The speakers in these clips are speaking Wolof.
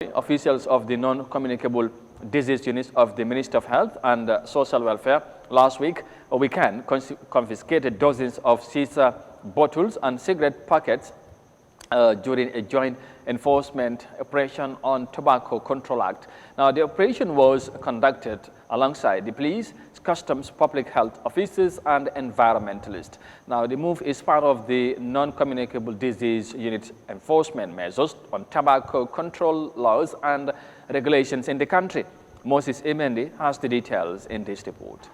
Officials of the non-communicable disease units of the Ministry of Health and Social Welfare last weekend confiscated dozens of shisha bottles and cigarette packets during a joint enforcement operation on Tobacco Control Act. Now, the operation was conducted alongside the police, customs, public health officers, and environmentalists. Now, the move is part of the non-communicable disease unit enforcement measures on tobacco control laws and regulations in the country. Moses Emendi has the details in this report.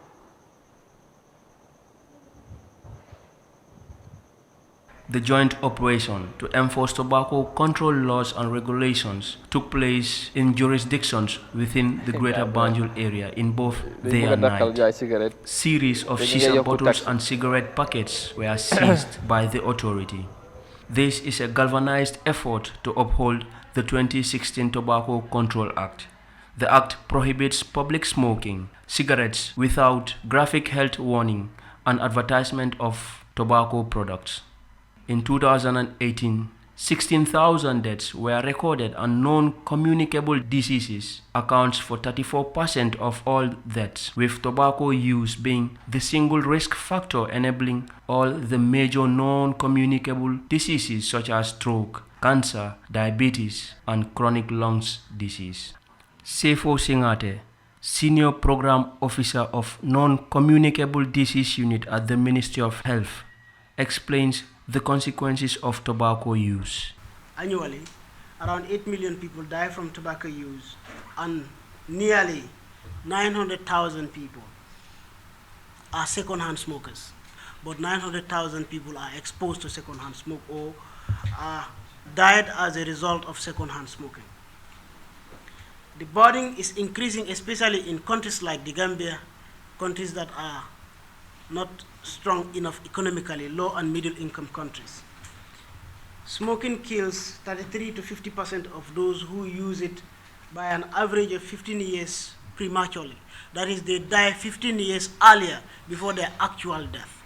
The joint operation to enforce tobacco control laws and regulations took place in jurisdictions within the Greater Banjul area in both day and night. Series of shisha bottles and cigarette packets were seized by the authority. This is a galvanized effort to uphold the 2016 Tobacco Control Act. The act prohibits public smoking, cigarettes without graphic health warning, and advertisement of tobacco products. In 2018, 16,000 deaths were recorded, and non-communicable diseases accounts for 34% of all deaths, with tobacco use being the single risk factor enabling all the major non-communicable diseases such as stroke, cancer, diabetes, and chronic lungs disease. Sefo Singate, Senior Program Officer of Non-Communicable Disease Unit at the Ministry of Health, explains the consequences of tobacco use. Annually, around 8 million people die from tobacco use, and nearly 900,000 people are second-hand smokers. But 900,000 people are exposed to second-hand smoke or died as a result of second-hand smoking. The burden is increasing, especially in countries like the Gambia, countries that are not strong enough economically, low and middle income countries. Smoking kills 33 to 50% of those who use it by an average of 15 years prematurely. That is, they die 15 years earlier before their actual death.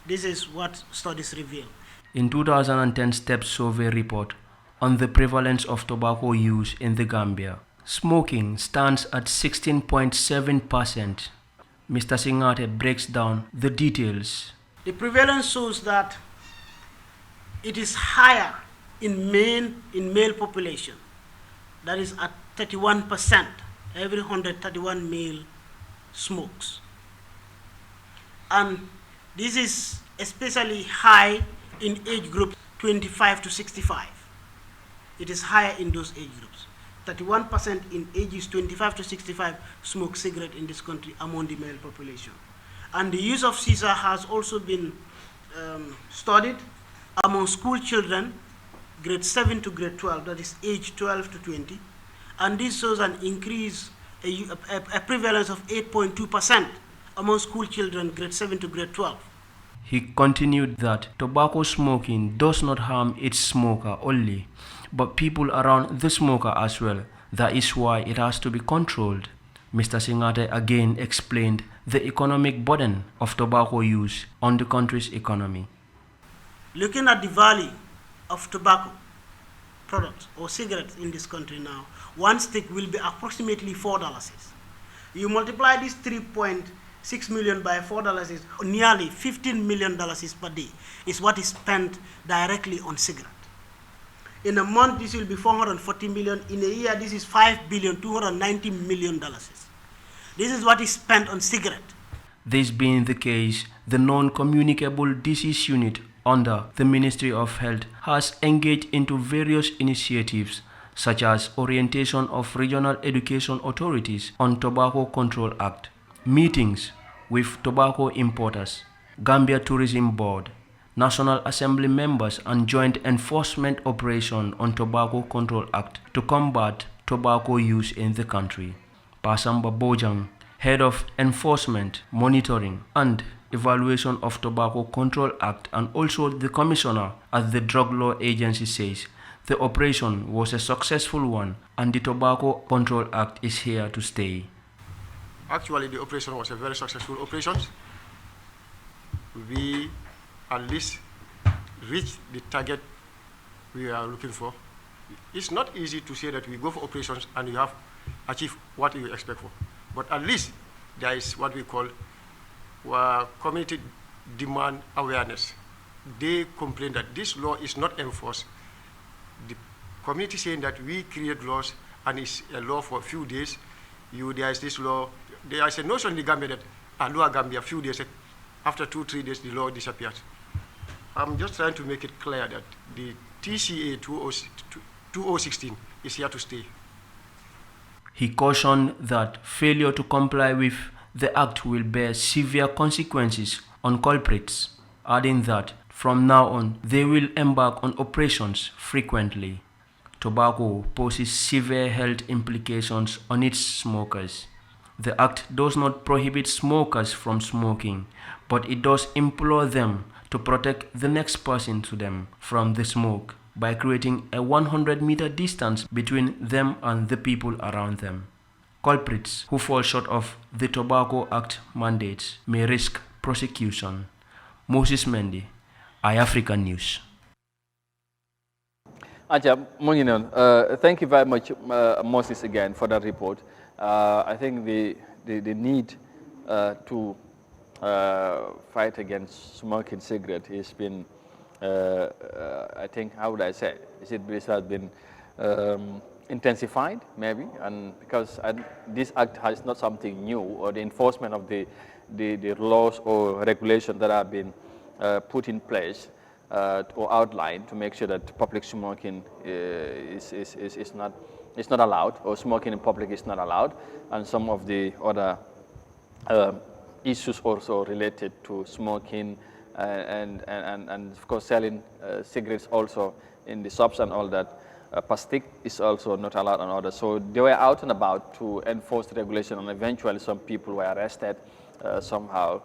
This is what studies reveal. In 2010 STEP survey report on the prevalence of tobacco use in the Gambia, smoking stands at 16.7%. Mr. Singate breaks down the details. The prevalence shows that it is higher in male population. That is at 31%. Every 131 male smokes. And this is especially high in age group 25 to 65. It is higher in those age groups. 31% in ages 25 to 65 smoke cigarette in this country among the male population. And the use of shisha has also been studied among school children, grade 7 to grade 12, that is age 12 to 20. And this shows an increase, a prevalence of 8.2% among school children, grade 7 to grade 12. He continued that tobacco smoking does not harm its smoker only, but people around the smoker as well. That is why it has to be controlled. Mr. Singate again explained the economic burden of tobacco use on the country's economy. Looking at the value of tobacco products or cigarettes in this country now, one stick will be approximately $4. You multiply this 3.6 million by $4 is nearly $15 million per day is what is spent directly on cigarettes. In a month, this will be 440 million. In a year, this is $5,290 million. This is what is spent on cigarette. This being the case, the non-communicable disease unit under the Ministry of Health has engaged into various initiatives such as orientation of regional education authorities on Tobacco Control Act, meetings with tobacco importers, Gambia Tourism Board, National Assembly members, and joint enforcement operation on Tobacco Control Act to combat tobacco use in the country. Pasamba Bojang, Head of Enforcement, Monitoring, and Evaluation of Tobacco Control Act, and also the Commissioner at the Drug Law Agency, says the operation was a successful one and the Tobacco Control Act is here to stay. Actually, the operation was a very successful operation. We at least reach the target we are looking for. it's not easy to say that we go for operations and you have achieved what you expect for. But at least there is what we call community demand awareness. They complain that this law is not enforced. The community saying that we create laws and it's a law for a few days. There is this law. There is a notion in the Gambia that a law Gambia, a few days, after 2-3 days, the law disappears. I'm just trying to make it clear that the TCA 2016 is here to stay. He cautioned that failure to comply with the act will bear severe consequences on culprits, adding that from now on they will embark on operations frequently. Tobacco poses severe health implications on its smokers. The act does not prohibit smokers from smoking, but it does implore them to protect the next person to them from the smoke by creating a 100-meter distance between them and the people around them. Culprits who fall short of the Tobacco Act mandates may risk prosecution. Moses Mendy, Eyeafrica News. Thank you very much, Moses, again for that report. I think the need to fight against smoking cigarette has been, I think, how would I say, this has been intensified, maybe, and because this act is not something new, or the enforcement of the laws or regulations that have been put in place or outlined to make sure that public smoking is not allowed, or smoking in public is not allowed, and some of the other issues also related to smoking and of course selling cigarettes also in the shops and all that. Plastic is also not allowed and others. So they were out and about to enforce the regulation, and eventually some people were arrested somehow.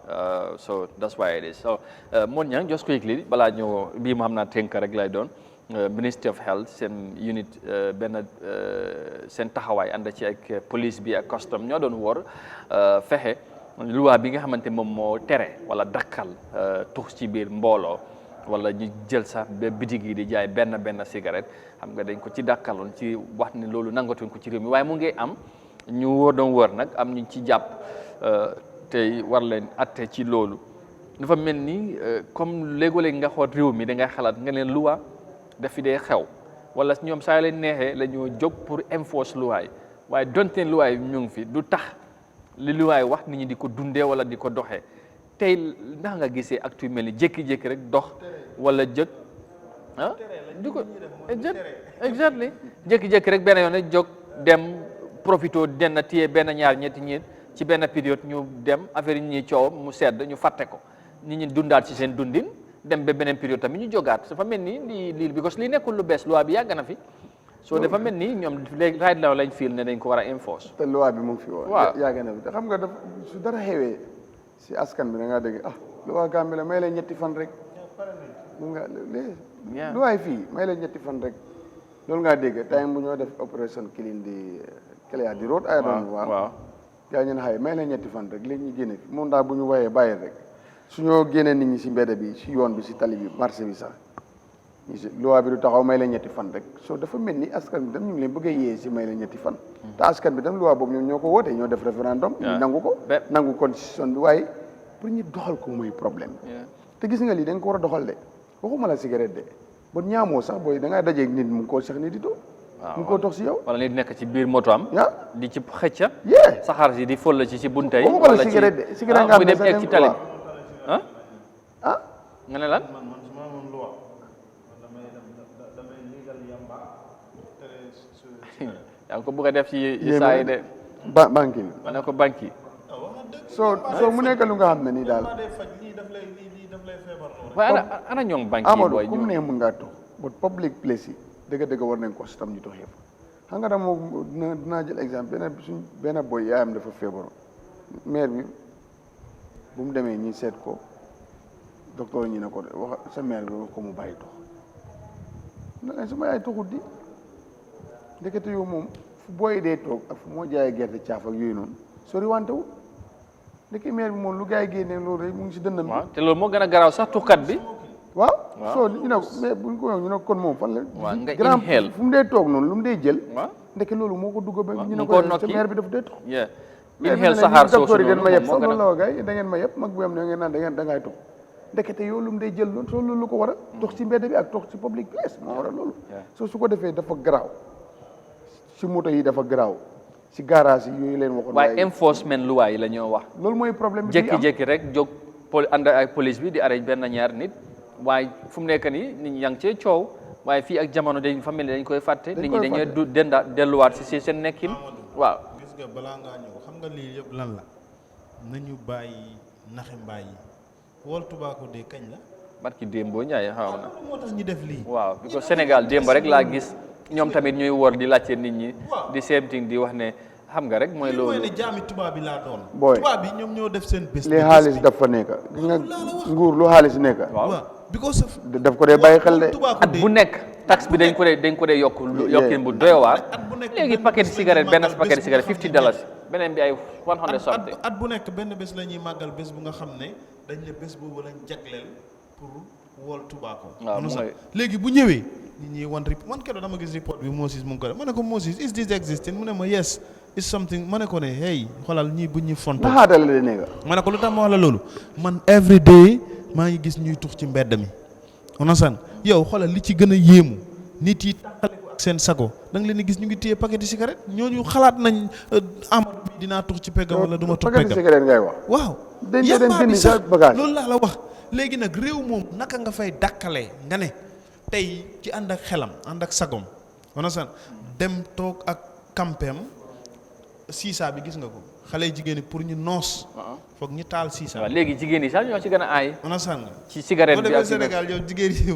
So that's why it is. So Monyang, just quickly, bala ñu bi mo xamna tenk rek lay doon. Ministry of Health seen unit benn seen taxawaay ànd ci ak police bi ak custom ñoo doon wor fexe loi bi nga xamante moom moo tere wala dakkal tux ci biir mbooloo wala ñu jël sax ba bitig yi di jaay benn cigarette xam nga dañ ko ci dakkaloon ci wax ni loolu nangatuñ ko ci réew mi waaye mu ngi am ñu wóor doon wër nag am ñu ci jàpp tey war leen atte ci loolu dafa mel ni comme léeg-léeg nga xool réew mi da ngay xalaat nga leen loi daf fi dee xew wala ñoom saa leen neexee la ñoo jóg pour enforce loi waaye donte loi ñu ngi fi du tax li loi wax nit ñi di ko dundee wala di ko doxee tey ndax nga gisee acte yu mel ni jékki-jékki rek dox wala jëg ah di ko exactly jékki-jékki rek benn yoon rek jóg dem profito den téye benn ñaar ñetti ñeent ci benn période ñu dem affaire yi ñuy coow mu sedd ñu fàtte ko nit ñi dundaat ci seen dundin dem ba beneen période tamit ñu jógaat dafa mel ni lii because lii nekkul lu bees loi bi yàgg na fi so dafa mel ni ñoom léegi right now lañ fiil ne dañ ko war a enforce te loi bi mu ngi fi woon yàgg na fi te xam nga dafa su dara xewee si askan bi da ngaa dégg loi Gambie la may leen ñetti fan rek mun nga loi fii may leen ñetti fan rek loolu ngaa dégg time bu ñoo def opération CLEANv di road ay doon waaw yaa ñu ne xëy may leen ñetti fan rek léegi ñu génne fi moom daal bu ñu wayee bàyyi rek suñoo génnee nit ñi si mbedd bi si yoon bi si tali bi marché bi sax loi bi du taxaw may leen ñetti fan rek so dafa mel ni askan bi dem ñu ngi leen bëgg a yee si may leen ñetti fan te askan bi dem loi boobu ñoom ñoo ko wootee ñoo def référendum ñu nangu constitution bi waaye pour ñu doxal ko mooy problème te gis nga lii da nga ko war a doxal de waxuma la cigarette de ba ñaamoo sax booy da ngaa dajeeg nit mu ngi koo sax ni di to mu ngi koo tox si yow wala nit nekk ci biir moto am di ci xëcca saxaar si di fol ci bunta yi waxuma la cigarette de cigarette nga xam ne sax ci tali nga ne lan yaa ngi ko bëgg a def ci saa yi de banque yi ma ne ko banque yi soo mu nekk lu nga xam ne nii daal waaye ana ñoom banque yi Amadou comme ne mun ngaa tox but public place yi dëgg-dëgg war nañ ko tam ñu tox yëpp xam nga dama dinaa jël exemple benn boy yaayam dafa feebaru maire bi bu mu demee ñi seet ko docteur ñi ne ko wax sa maire bi ko mu bàyyi tox na sama yaay toxut di ndekete yow moom fu booy dee toog ak fu moo jaayee gerte caaf ak yooyu noonu sori wante wu ndeke maire bi moom lu gars yi génnee loolu rek mu ngi si dënnam bi te loolu moo gën a garaaw sax tuxkat bi waaw so you know mais buñ ko ñu ne kon moom fan la waaw nga grand inhale fu mu dee toog noonu lu mu dee jël waaw ndeke loolu moo ko dugg ba ñu ne mu ko ko nokki. sa maire bi daf dee tox yeah inhale saxaar soosu den ma yëpp sax noonu loolu la gars yi da ngeen ma yëpp mag bu am ne ngeen naan da ngay tox ndekete yow lu mu dee jël loolu soo loolu lu ko war a tox ci mbedd bi ak tox ci public place moo war a loolu so su ko defee dafa garaaw si moto yi dafa garaaw si garage yi yooyu leen waxoon waaye enforcement loi yi la ñoo wax loolu mooy problème bi jékki-jékki rek jóg ànd ak police bi di arrêté benn ñaar nit waaye fu mu nekk nii nit ñi yaa ngi cee coow waaye fii ak jamono dañ famille dañ koy fàtte nit ñi dañuy delluwaat si seen nekkin waaw gis nga balaa ngaa ñëw xam nga lii yëpp lan la nañu bàyyi naxe mbaay yi wool tubaako de kañ la barki démboo ñaay xaw na moo tax ñu def lii waaw parce que Sénégal démb rek laa gis ñoom tamit ñuy wor di laajte nit ñi di same thing di wax ne xam nga rek mooy loolu mooy ne jaami tubaab bi laa doon booy tubaab bi ñoom ñoo def seen bés li xaalis dafa nekk gis nga nguur lu xaalis nekk waaw because of daf ko dee bàyyi xel de at bu nekk taxe bi dañ ko dee yokkin bu doy waar léegi paquet cigarette benn paquet cigarette $50 beneen bi ay 100 something at bu nekk benn bés la ñuy màggal bés bu nga xam ne dañ ne bés boobu lañ jagleel pour wool tubaako léegi bu ñëwee nit ñi wan keroog dama gis report bi Moses mu ngi ko def ma ne ko Moses is this existing mu ne ma yes is something ma ne ko ne hey xoolal ñii bu ñuy fonto naxaatale de nekk ma ne ko lu tax ma wax la loolu man every day maa ngi gis ñuy tux ci mbedd mi onasan yow xoolal li ci gën a yéemu nit yi tàqale ko ak seen sago da nga leen di gis ñu ngi téye paquet de cigarette ñooñu xalaat nañ Amadou bi dinaa tux ci peggam wala du ma tux peggam cigarette ngay wax waaw yambaa bi sax loolu laa la wax léegi nag réew moom naka nga fay dàkkalee nga ne tey ci ànd ak xelam ànd ak sagom onasan dem toog ak campem siisaa bi gis nga ko xale jigéen ñi pour ñu noos foog ñu taal siisaa waaw léegi jigéen yi sax ñoo ci gën a aay onasan nga ci cigarette bi ak Sénégal yow jigéen yi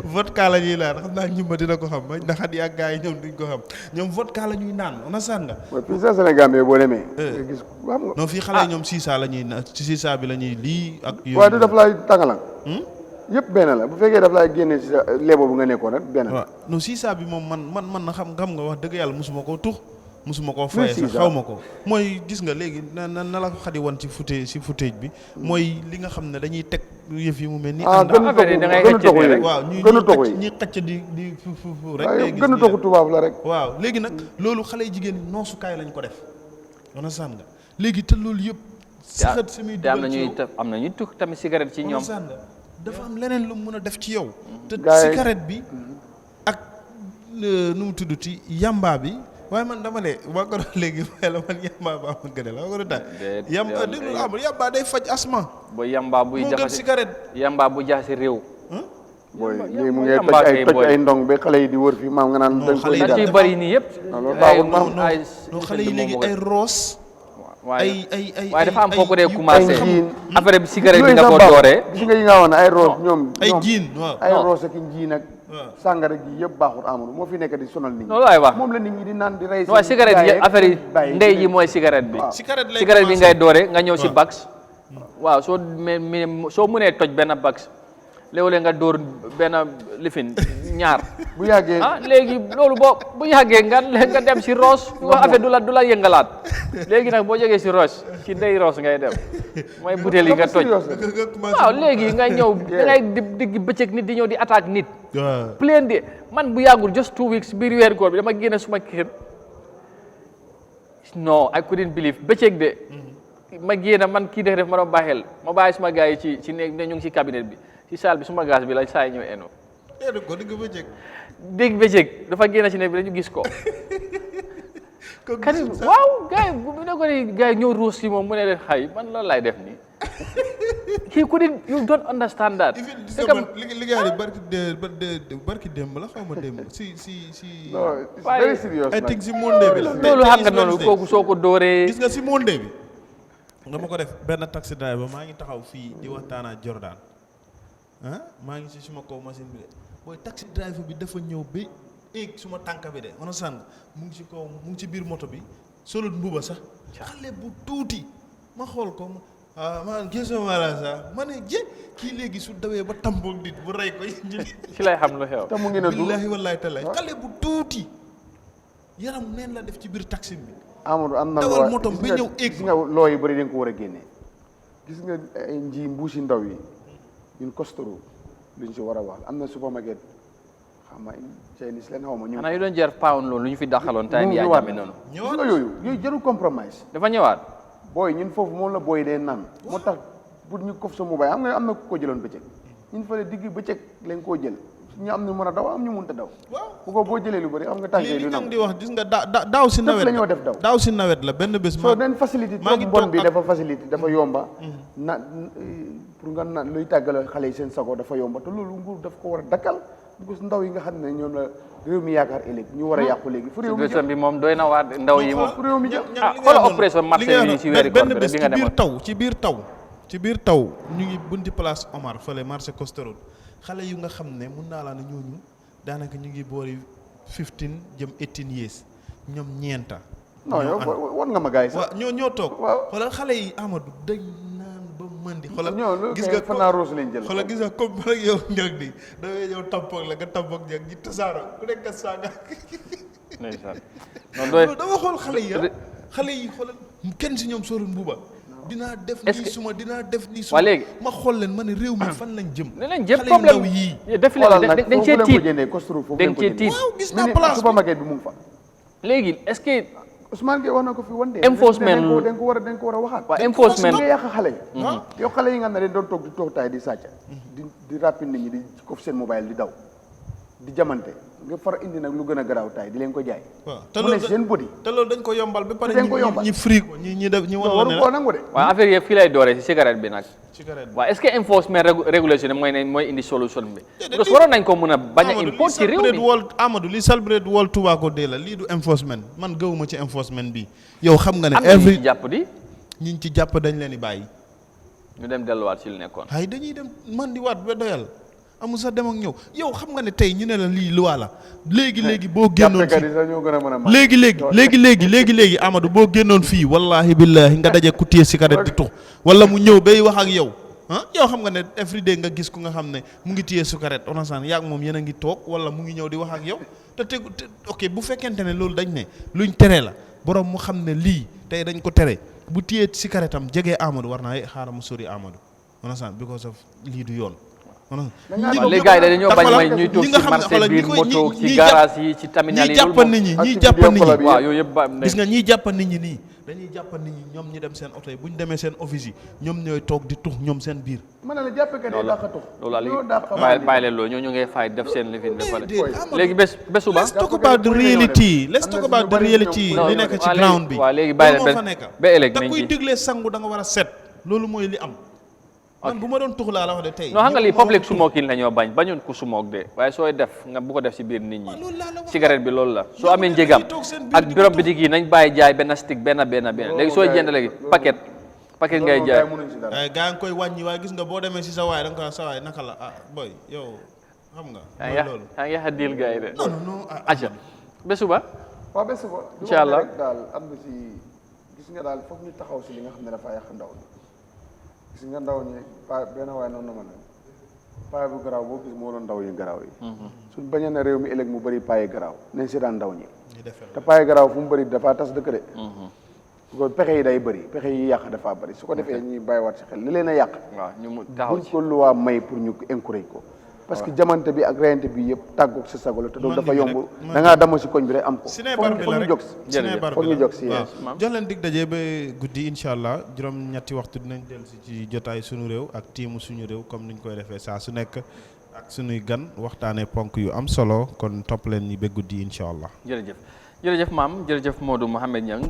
vodka la ñuy naan xam naa ñumba dina ko xam ndax xat yi ak gars yi ñoom duñ ko xam ñoom vodka la ñuy naan onasan nga fii sa Sénégal mais boo demee nga gis xam nga non fii xale yi ñoom siisaa la ñuy naan ci siisaa bi la ñuy lii ak waaye du daf laay tàngalang yëpp benn la bu fekkee daf laay génne si sa léebo bu nga nekkoon rek benn la non siisaa bi moom man na xam nga wax dëgg yàlla mosuma koo tux musuma koo fayee sax xaw ma ko mooy gis nga léegi na la ko xadi woon ci footage bi mooy li nga xam ne dañuy teg yëf yi mu mel ni waaw ñuy xëcc di fu rek gën a toxu tubaab la rek waaw léegi nag loolu xale yi jigéen ñi noosukaay lañ ko def wana sàn nga léegi te loolu yëpp saxat sami dugal ci yow am na ñuy tux tamit cigarette ci ñoom sàn nga dafa am leneen lu mën a def ci yow te cigarette bi ak nu mu tudduti yamba bi waaye man dama ne maa ko doon léegi waaye la man yamba ba ma gën a la ma ko doon tax yamba déglu amul yamba day faj asma booy yamba buy jaxase cigarette yamba bu jaxase réew booy léegi mu ngi toj ay ndong ba xale yi di wër fii maam nga naan dañ ko ci bari nii yëpp non xale yi léegi ay roos waaye dafa am foo ko dee commencé affaire bi cigarette bi nga ko dooree gis nga yi nga wax ne ay roos ñoom ay jiin waaw ay roos ak jiin ak sàngara gi yëpp baaxul amul moo fi nekk di sonal nit ñi loolu laay wax moom la nit ñi di naan di rey waaw cigarette yi affaire yi ndey ji mooy cigarette bi cigarette bi ngay doore nga ñëw si bax waaw soo mënee toj benn bax léeg-léeg nga dóor benn lifin ñaar bu yàggee léegi loolu bu yàggee nga dem si roos wax affaire du la yëngalaat léegi nag boo jógee si roos ci ndey roos ngay dem mooy butéel yi nga toj waaw léegi nga ñëw dangay digg bëccëg nit di ñëw di attaque nit plein de man bu yàggul just 2 weeks biir weer koor bi dama génne suma kër non I couldn't believe bëccëg de ma génne man kii def ma doon bàyyil ma bàyyi suma gars yi ci néeg ne ñu ngi si cabinet bi ci salle bi suma gaz bi la saa yi ñëw eno ko digg bëccëg dégg bëccëg dafa génn ci ne bi dañu gis ko kan waaw gars yi bu ne ko ni gars yi ñëw ruus si moom mu ne leen xay man loolu laay def nii kii ku di you don't understand that liggéey barki démb la xaw ma démb si very serious I think si monde bi la loolu xam nga noonu kooku soo ko dooree gis nga si monde bi dama ko def benn taxi driver maa ngi taxaw fii di waxtaan ak Jordan maa ngi si suma kaw machine bi de booy taxi driver bi dafa ñëw ba éeg suma tànk bi de on sàng mu ngi ci kaw mu ngi ci biir moto bi solo mbuba sax xale bu tuuti ma xool ko man gisuma la sax ma ne kii léegi su dawee ba tamboog nit bu rey ko ci lay xam lu xew te mu ngi ne du billaahi wallaahi taala xale bu tuuti yaram neen la def ci biir taxi bi Amadou am na dawal moto ba ñëw éeg gis nga loo yi bëri dañ ko war a génne gis nga ay mbuusi ndaw yi ñun costero luñ si war a wax am na supermarket xam nga Chinese leen xaw ma ñu. xanaa yu doon jar pound loolu lu ñu fi daxaloon time yaa jàmme noonu. yooyu jarul compromise. dafa ñëwaat. booy ñun foofu moom la booy dee naan moo tax pour ñu kof sa mobile am nga am na ku ko jëloon bëccëg ñun fa digg bëccëg lañ koo jël ñu am ñu mën a daw am ñu mënta daw. bu ko boo jëlee lu bëri am nga tànkee lu nangu. di wax gis nga daaw si nawet la ñoo def daaw si nawet la benn bés. soo den facilité trop bon bi dafa facilité dafa yomba. pour nga naan luy tàggale xale yi seen sago dafa yomba te loolu nguur daf ko war a dakkal parce que ndaw yi nga xam ne ñoom la réew mi yaakaar ëllëg ñu war a yàqu léegi. fu réew mi jëm bi moom doy na waar ndaw yi moom. fu réew mi jëm xoolal opération marché yi ci weeri koor bi nga demoon ci biir taw ñu ngi bunti place Omar fële marché Costero xale yu nga xam ne mun naa laa ne ñooñu daanaka ñu ngi boori 15 jëm 18 years ñoom ñeenta. non yow war nga ma gars yi sax. waaw ñoo toog. waaw xoolal xale yi Amadou dañ naan ba mandi. xoolal gis nga fanaa roos lañ jël. xoolal gis nga comme rek yow njëg di dafay ñëw tampoog la nga tampoog njëg ñi tasaaroo ku nekk saaga. ndeysaan dama xool xale yi xoolal kenn si ñoom sorul mbuuba. dinaa def nii suma dinaa def nii suma. léegi ma xool leen ma ne réew mi fan lañ jëm. ne lañ jëm problème yii def leen dañ cee tiit dañ cee tiit. waaw gis naa place supermarket bi mu ngi fa. léegi est-ce que. Ousmane Gueye wax na ko fi wante. enforcement dañ ko war a waxaat. waaw enforcement nga yàq xale yi. yow xale yi nga xam ne dañ doon toog di toog taay di sàcca. di rapide nit ñi di ko seen mobile di daw. di jamante nga far indi nag lu gën a garaaw taay di leen ko jaay. waaw mu ne seen body. te loolu dañ ko yombal ba pare dañ ko yombal ñi free ko ñi def ñi waru koo nangu de. waaw affaire yëpp fii lay dooree si cigarette bi nag. cigarette bi waaw est-ce que enforcement régulation mooy indi solution bi. parce que waroon nañ ko mën a bañ a import ci réew mi. Amadou li celebrate World Tobacco Day la lii du enforcement man gëwuma ci enforcement bi yow xam nga ne. am na ñu ci jàpp di. ñi ci jàpp dañ leen di bàyyi. ñu dem delluwaat ci lu nekkoon. ay dañuy dem man di waat ba doyal. amul sax dem ak ñëw yow xam nga ne tey ñu ne la lii luwaa la léegi boo génnoon fii léegi Amadou boo génnoon fii wallahi billahi nga daje ku téye cigarette di tux wala mu ñëw bay wax ak yow yow xam nga ne everyday nga gis ku nga xam ne mu ngi téye cigarette onasan yaag moom yéen a ngi toog wala mu ngi ñëw di wax ak yow te ok bu fekkente ne loolu dañ ne luñ tere la borom mu xam ne lii tey dañ ko tere bu téye cigarette am jegee Amadou war naa xaaral mu sori Amadou onasan because of lii du yoon. léegi gars yi dañoo bañ may ñuy toog ci marché biir moto ci garage yi ci terminal yi ñi jàpp nit ñi waaw yooyu yëpp gis nga ñiy jàpp nit ñi nii dañuy jàpp nit ñi ñoom ñi dem seen oto yi bu ñu demee seen office yi ñoom ñooy toog di tux ñoom seen biir. mën na la jàppee que dàq tux loolu bàyyi leen loolu ñoo ngay fay def seen lifin ba pare léegi bés suba let's talk about the reality li nekk ci ground bi waaw léegi bàyyi leen ba ëllëg te kuy diglee sangu da nga war a set loolu mooy li am man bu ma doon tux laa la wax de tey. non xam nga lii public smoking la ñoo bañoon ku smoke de waaye sooy def nga bu ko def ci biir nit ñi cigarette bi loolu la soo amee njëgam ak birom bitig yi nañ bàyyi jaay benn stick benn léegi sooy jënd léegi paquet ngay jaay. gaa ngi koy wàññi waaye gis nga boo demee ci sa waay da nga ko sa waay naka la boy yow xam nga. loolu yaa ngi yaxa diil gars yi de. non acca ba suba. waaw ba suba. incha allah daal am na ci gis nga daal foog ñu taxaw ci li nga xam ne dafa yàq ndaw gis nga ndaw ñi benn waaye noonu na ma ne paa bu garaaw boo gis moo doon ndaw yi garaaw yi suñ bañee ne réew mi ëllëg mu bëri paayi garaaw nañ seetaan ndaw ñi te paayi garaaw fu mu bëri dafa tas dëkk de su ko pexe yi day bëri pexe yi yàq dafa bëri su ko defee ñuy bàyyiwaat si xel li leen a yàq buñ ko luwaa may pour ñu encourage ko parce que jamante bi ak reyante bi yëpp tàggoog sa sago la te doolu dafa yomb da ngaa dama si koñ bi rek am ko foog ñu jóg si jox leen dig daje ba guddi incha allah juróom-ñetti waxtu dinañ dellu si ci jotaay suñu réew ak tiimu suñu réew comme niñ koy defee saa su nekk ak suñuy gan waxtaanee ponk yu am solo kon topp leen ñi ba guddi incha allah. jërëjëf maam jërëjëf Modou Mohamed Niang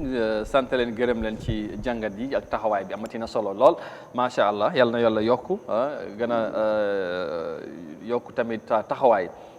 sant leen gërëm leen ci jàngat yi ak taxawaay bi amati na solo lool macha allah yal na yàlla yokku gën a yokku tamit taxawaay